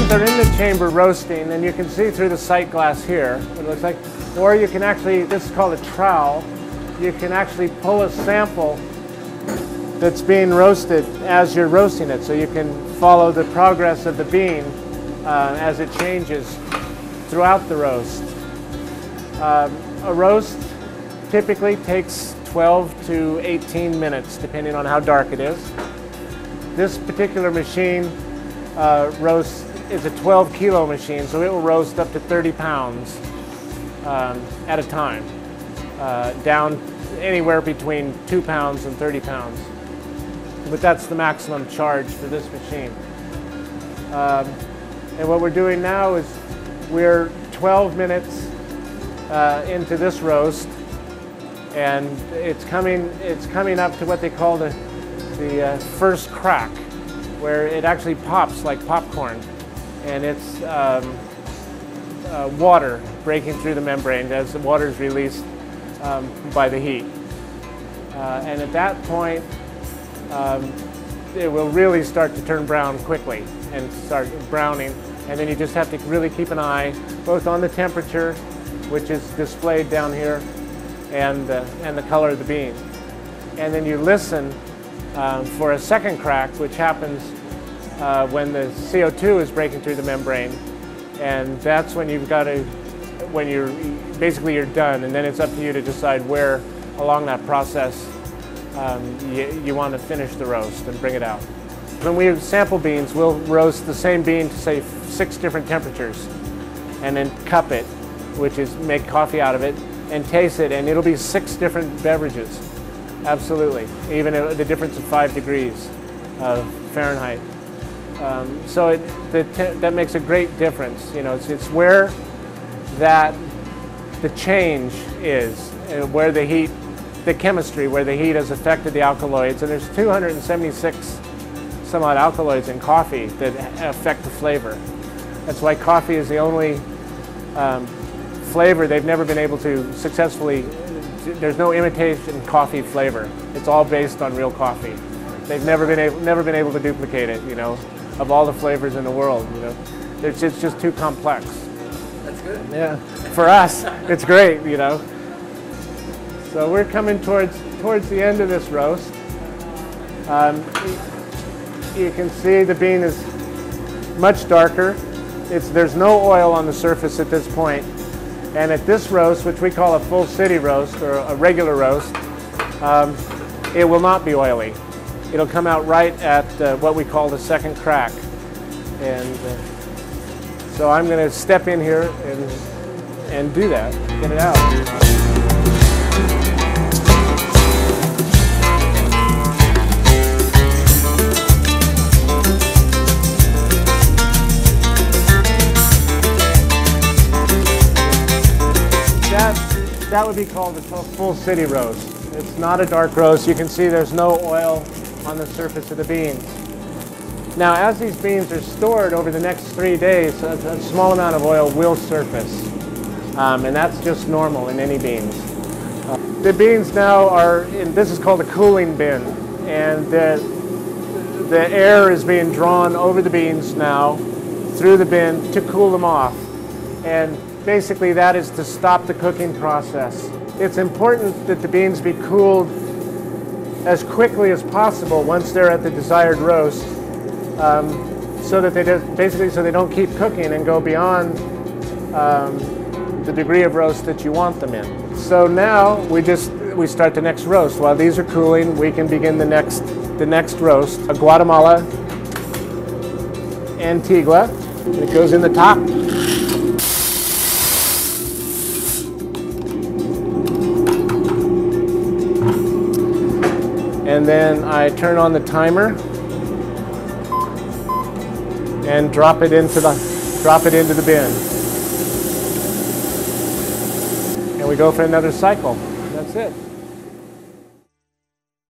they're in the chamber roasting, and you can see through the sight glass here what it looks like. Or you can actually, this is called a trowel, you can actually pull a sample that's being roasted as you're roasting it, so you can follow the progress of the bean as it changes throughout the roast. A roast typically takes 12 to 18 minutes, depending on how dark it is. This particular machine is a 12 kilo machine, so it will roast up to 30 pounds at a time, down anywhere between 2 pounds and 30 pounds. But that's the maximum charge for this machine. And what we're doing now is we're 12 minutes into this roast, and it's coming up to what they call the first crack, where it actually pops like popcorn, and it's water breaking through the membrane as the water is released by the heat. And at that point, it will really start to turn brown quickly and start browning, and then you just have to really keep an eye both on the temperature, which is displayed down here, and the color of the bean. And then you listen for a second crack, which happens when the CO2 is breaking through the membrane, and that's when you've got to, basically you're done, and then it's up to you to decide where along that process you want to finish the roast and bring it out. When we sample beans, we'll roast the same bean to say 6 different temperatures, and then cup it, which is make coffee out of it, and taste it, and it'll be 6 different beverages. Absolutely, even the difference of 5 degrees Fahrenheit. So that makes a great difference. You know, it's where the change is, where the heat, the chemistry, where the heat has affected the alkaloids, and there's 276 some odd alkaloids in coffee that affect the flavor. That's why coffee is the only flavor they've never been able to successfully, there's no imitation coffee flavor. It's all based on real coffee. They've never been able to duplicate it, you know, of all the flavors in the world, you know. It's just too complex. That's good. Yeah, for us, it's great, you know. So we're coming towards the end of this roast. You can see the bean is much darker. There's no oil on the surface at this point. And at this roast, which we call a full city roast or a regular roast, it will not be oily. It'll come out right at what we call the second crack. And so I'm going to step in here and do that, get it out. That would be called a full city roast. It's not a dark roast. You can see there's no oil on the surface of the beans. Now, as these beans are stored over the next 3 days, a small amount of oil will surface. And that's just normal in any beans. The beans now are this is called a cooling bin. And the air is being drawn over the beans now through the bin to cool them off. And basically that is to stop the cooking process. It's important that the beans be cooled as quickly as possible once they're at the desired roast, so that they don't keep cooking and go beyond the degree of roast that you want them in. So now we start the next roast. While these are cooling, we can begin the next roast. A Guatemala Antigua. It goes in the top. And then I turn on the timer and drop it into the bin. And we go for another cycle. That's it.